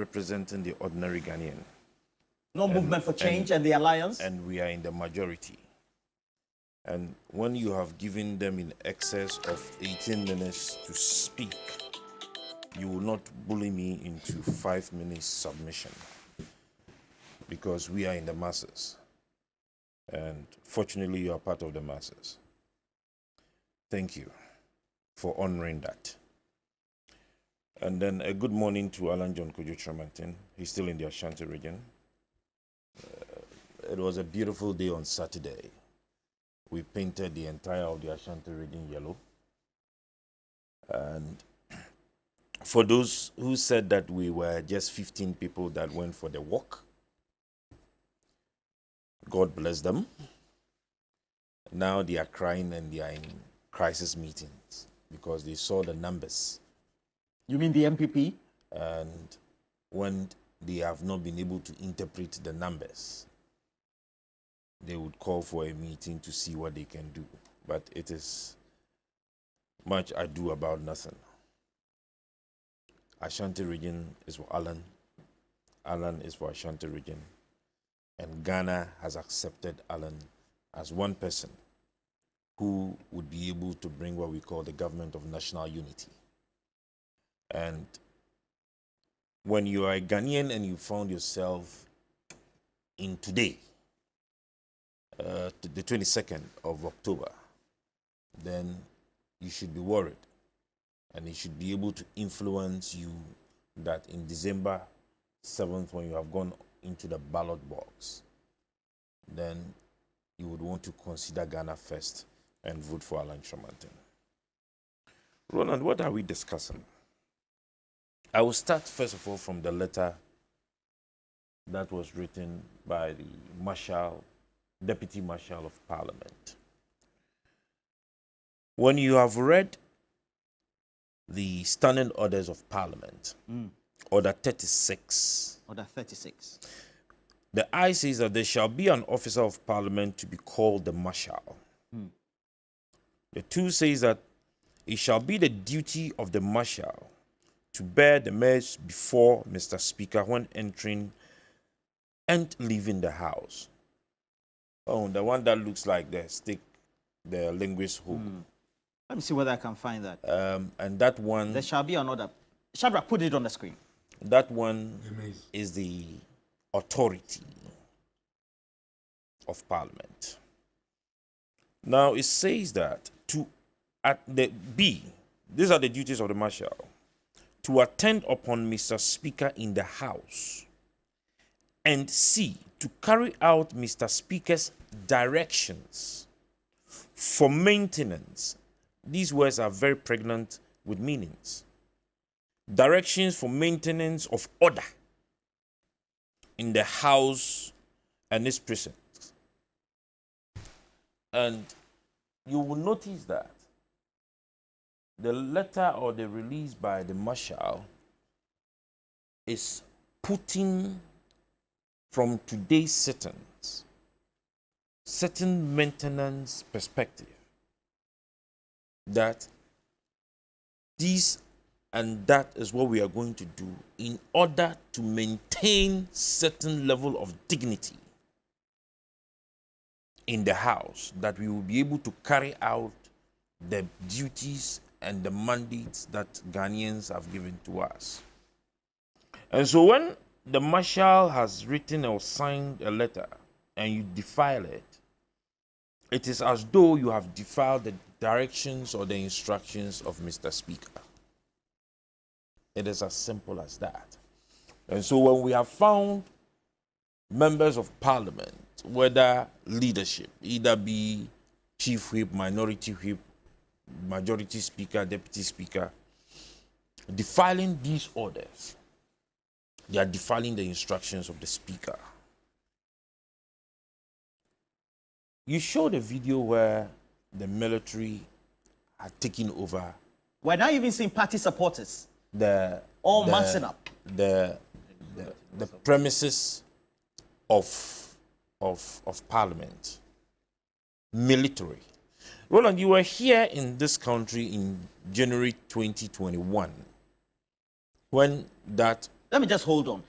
representing the ordinary Ghanaian. No movement for change and the alliance? And we are in the majority. And when you have given them in excess of 18 minutes to speak, you will not bully me into 5 minutes submission, because we are in the masses. And fortunately, you are part of the masses. Thank you for honoring that. And then a good morning to Alan John Kojo Tramantin. He's still in the Ashanti region. It was a beautiful day on Saturday. We painted the entire of the Ashanti region yellow. And for those who said that we were just 15 people that went for the walk, God bless them. Now they are crying and they are in crisis meetings because they saw the numbers. You mean the MPP? And when they have not been able to interpret the numbers, they would call for a meeting to see what they can do. But it is much ado about nothing. Ashanti region is for Alan. Alan is for Ashanti region. And Ghana has accepted Alan as one person who would be able to bring what we call the government of national unity. And when you are a Ghanaian and you found yourself in today, the 22nd of October, then you should be worried. And it should be able to influence you that in December 7th, when you have gone into the ballot box, then you would want to consider Ghana first and vote for Alan Tramantin. Roland, what are we discussing? I will start first of all from the letter that was written by the Marshal, Deputy Marshal of Parliament. When you have read the standing orders of Parliament, Order 36. Order 36. The I says that there shall be an officer of Parliament to be called the Marshal. The 2 says that it shall be the duty of the Marshal to bear the mace before Mr. Speaker when entering and leaving the House. Oh, the one that looks like the stick, the linguist hold. Let me see whether I can find that. And that one... There shall be another. Shabra, put it on the screen. That one is the authority of Parliament. Now, it says that at the B, these are the duties of the Marshal, to attend upon Mr. Speaker in the House, and C, to carry out Mr. Speaker's directions for maintenance. These words are very pregnant with meanings. Directions for maintenance of order in the House and its precincts. And you will notice that the letter or the release by the Marshal is putting from today's sittings certain maintenance perspective that this and that is what we are going to do in order to maintain certain level of dignity in the House, that we will be able to carry out the duties and the mandates that Ghanaians have given to us. And so when the Marshal has written or signed a letter and you defile it, it is as though you have defiled the directions or the instructions of Mr. Speaker. It is as simple as that. And so when we have found members of Parliament, whether leadership, either be Chief Whip, Minority Whip, Majority Speaker, Deputy Speaker, defiling these orders, they are defiling the instructions of the Speaker. You showed a video where the military had taken over. We're not even seeing party supporters. All massing up. The premises of Parliament. Military. Roland, you were here in this country in January 2021 when that let me just hold on.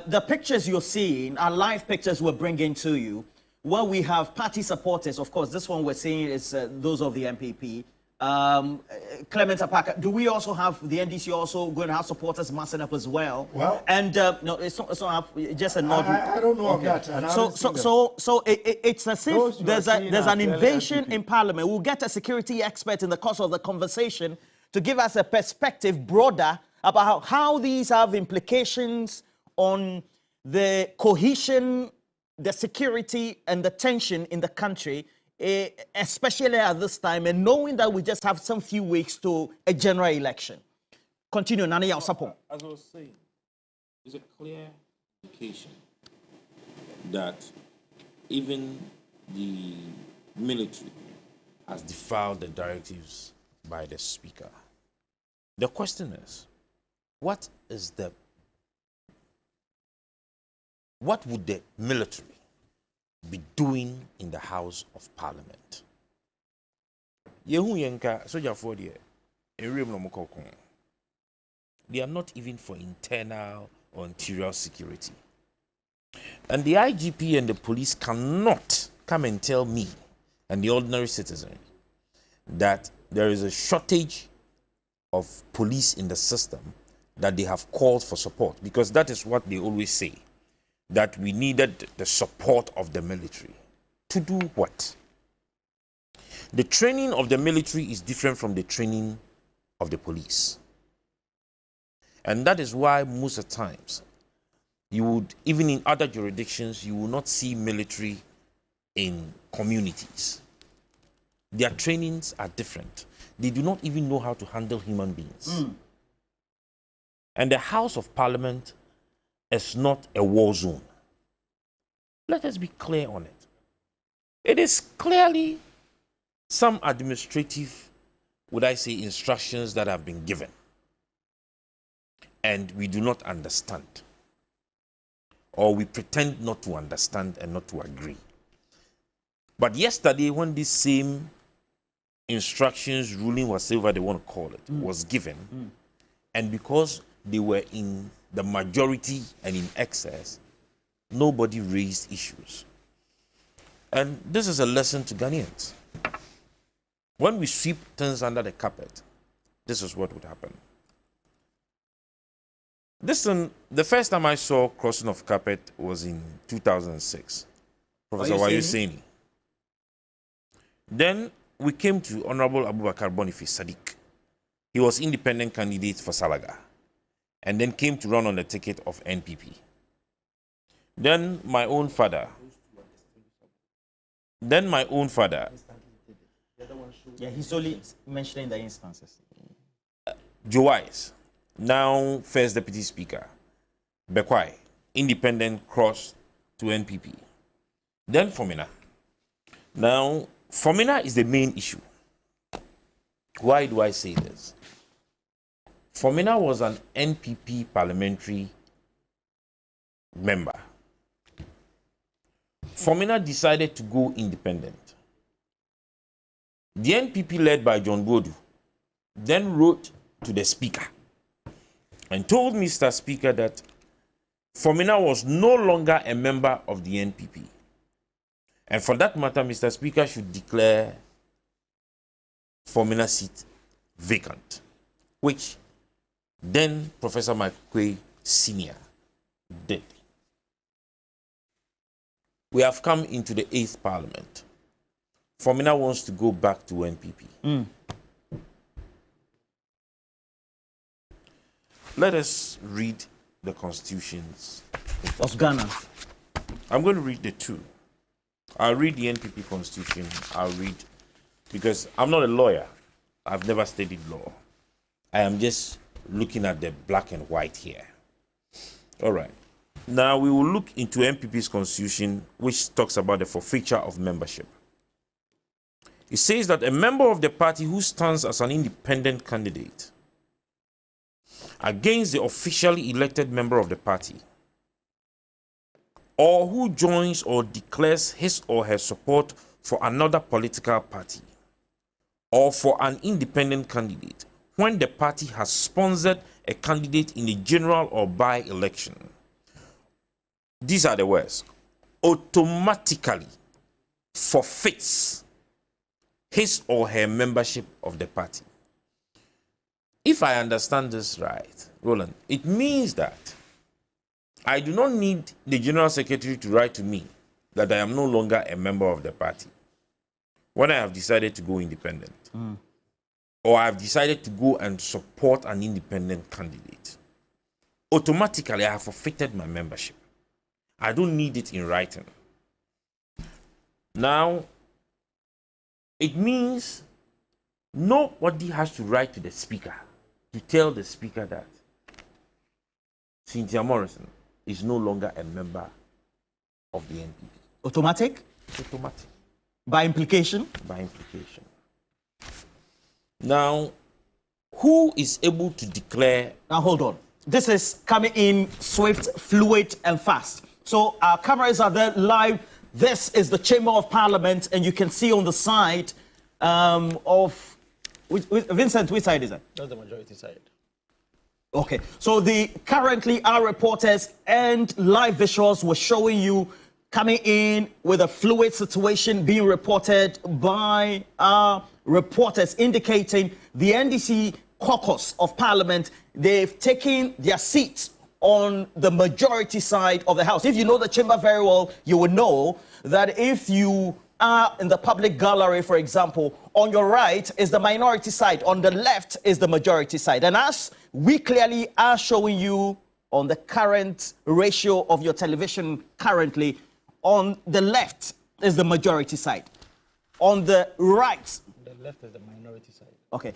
The pictures you're seeing are live pictures we're bringing to you. Where we have party supporters, of course, this one we're seeing is those of the MPP. Clement Apaka, do we also have the NDC also going to have supporters massing up as well? Well, and no, it's not just a nod. I don't know of that. And I haven't seen them. It's as if Those you there's are seeing there's are an clearly invasion NPP. in Parliament. We'll get a security expert in the course of the conversation to give us a perspective broader about how these have implications on the cohesion, the security, and the tension in the country, especially at this time, and knowing that we just have some few weeks to a general election. Continue, Nana Yausapong. As I was saying, there's a clear indication that even the military has defiled the directives by the speaker. The question is, what would the military be doing in the House of Parliament? Yehu yenka soja for the they are not even for internal or interior security. And the IGP and the police cannot come and tell me and the ordinary citizen that there is a shortage of police in the system, that they have called for support, because that is what they always say, that we needed the support of the military. To do what? The training of the military is different from the training of the police. And that is why most of the times, you would, even in other jurisdictions, you will not see military in communities. Their trainings are different. They do not even know how to handle human beings. And the House of Parliament is not a war zone. Let us be clear on it. It is clearly some administrative, would I say, instructions that have been given. And we do not understand. Or we pretend not to understand and not to agree. But yesterday, when this same instructions, ruling, whatever they want to call it, was given, and because they were in the majority and in excess, nobody raised issues. And this is a lesson to Ghanaians. When we sweep things under the carpet, this is what would happen. Listen, the first time I saw crossing of carpet was in 2006. Professor Wayuseni. Then we came to Honorable Abubakar Boniface Sadiq. He was independent candidate for Salaga, and then came to run on the ticket of NPP. Then my own father. Yeah, he's only mentioning the instances. Joe Wise, now First Deputy Speaker. Bekwai, independent, cross to NPP. Then Fomina. Now, Fomina is the main issue. Why do I say this? Fomina was an NPP parliamentary member. Fomina decided to go independent. The NPP, led by John Bodu, then wrote to the Speaker and told Mr. Speaker that Fomina was no longer a member of the NPP. And for that matter, Mr. Speaker should declare Fomina's seat vacant, which then Professor Makwe Sr. did. We have come into the 8th Parliament. Fomina wants to go back to NPP. Let us read the constitutions Of Ghana. I'm going to read the two. I'll read the NPP constitution. Because I'm not a lawyer. I've never studied law. I am just looking at the black and white here. All right. Now we will look into NPP's constitution, which talks about the forfeiture of membership. It says that a member of the party who stands as an independent candidate against the officially elected member of the party, or who joins or declares his or her support for another political party, or for an independent candidate when the party has sponsored a candidate in a general or by-election. These are the words. Automatically forfeits his or her membership of the party. If I understand this right, Roland, it means that I do not need the General Secretary to write to me that I am no longer a member of the party when I have decided to go independent. Or I have decided to go and support an independent candidate. Automatically, I have forfeited my membership. I don't need it in writing. Now, it means nobody has to write to the speaker to tell the speaker that Cynthia Morrison is no longer a member of the NPP. Automatic? Automatic. By implication? By implication. Now, who is able to declare? Now, hold on. This is coming in swift, fluid, and fast. So our cameras are there live. This is the Chamber of Parliament, and you can see on the side of... Vincent, which side is that? That's the majority side. Okay, so currently our reporters and live visuals were showing you coming in with a fluid situation being reported by our reporters, indicating the NDC caucus of Parliament, they've taken their seats on the majority side of the House. If you know the chamber very well, you will know that if you are in the public gallery, for example, on your right is the minority side, on the left is the majority side. And as we clearly are showing you on the current ratio of your television currently, on the left is the majority side. On the right... The left is the minority side. Okay.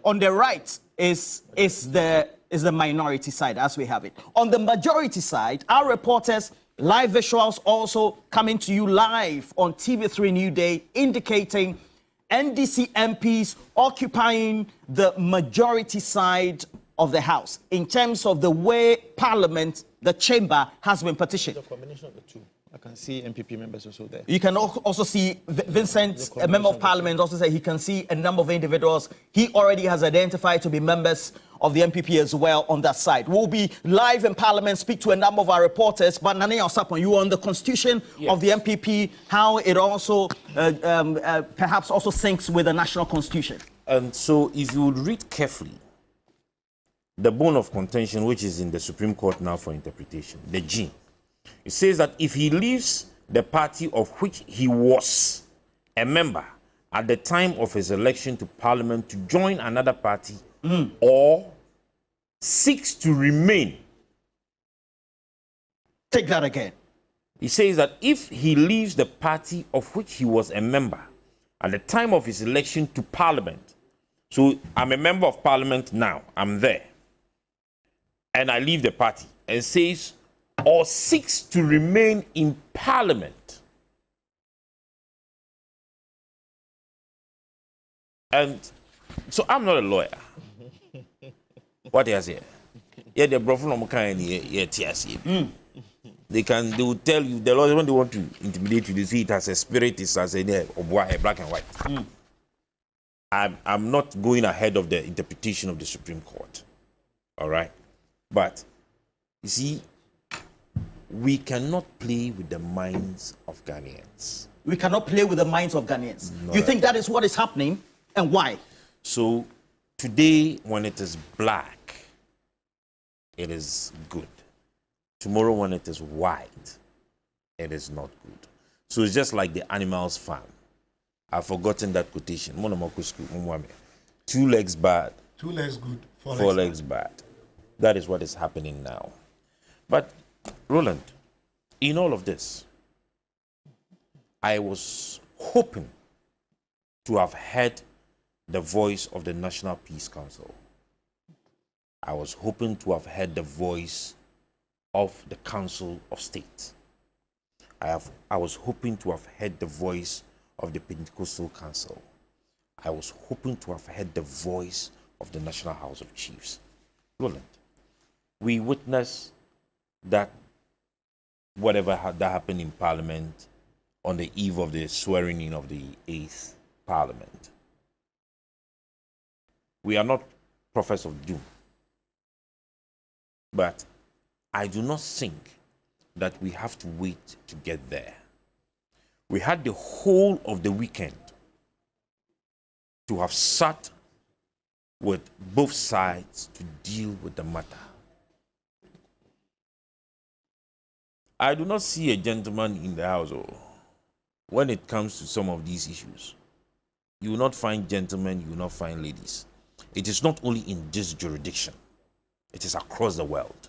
On the right is the minority side, as we have it. On the majority side, our reporters, live visuals also coming to you live on TV3 New Day, indicating NDC MPs occupying the majority side of the House in terms of the way Parliament, the chamber, has been partitioned. The combination of the two. I can see MPP members also there. You can also see Vincent, a member of Parliament, also say he can see a number of individuals he already has identified to be members of the MPP as well on that side. We'll be live in Parliament, speak to a number of our reporters, but Nane Osapon, you on the constitution of the MPP, how it also perhaps also syncs with the national constitution. And so if you would read carefully, the bone of contention, which is in the Supreme Court now for interpretation, the G, it says that if he leaves the party of which he was a member at the time of his election to Parliament to join another party or seeks to remain. Take that again. He says that if he leaves the party of which he was a member at the time of his election to Parliament, so I'm a member of Parliament now, I'm there, and I leave the party, and says, or seeks to remain in Parliament. And so I'm not a lawyer. What is here? Yeah, the brother from kind they will tell you the lawyers when they want to intimidate you, they see it as a spirit, it's as a black and white. I'm not going ahead of the interpretation of the Supreme Court. All right? But you see, we cannot play with the minds of Ghanaians. We cannot play with the minds of Ghanaians. You think that is what is happening, and why? So today, when it is black, it is good. Tomorrow, when it is white, it is not good. So it's just like the animals farm. I've forgotten that quotation. 2 legs bad. 2 legs good, 4 legs bad. That is what is happening now. But Roland, in all of this, I was hoping to have heard the voice of the National Peace Council. I was hoping to have heard the voice of the Council of State. I was hoping to have heard the voice of the Pentecostal Council. I was hoping to have heard the voice of the National House of Chiefs. Roland, we witnessed that whatever that happened in Parliament on the eve of the swearing in of the 8th Parliament. We are not prophets of doom. But I do not think that we have to wait to get there. We had the whole of the weekend to have sat with both sides to deal with the matter. I do not see a gentleman in the house when it comes to some of these issues. You will not find gentlemen, you will not find ladies. It is not only in this jurisdiction, it is across the world.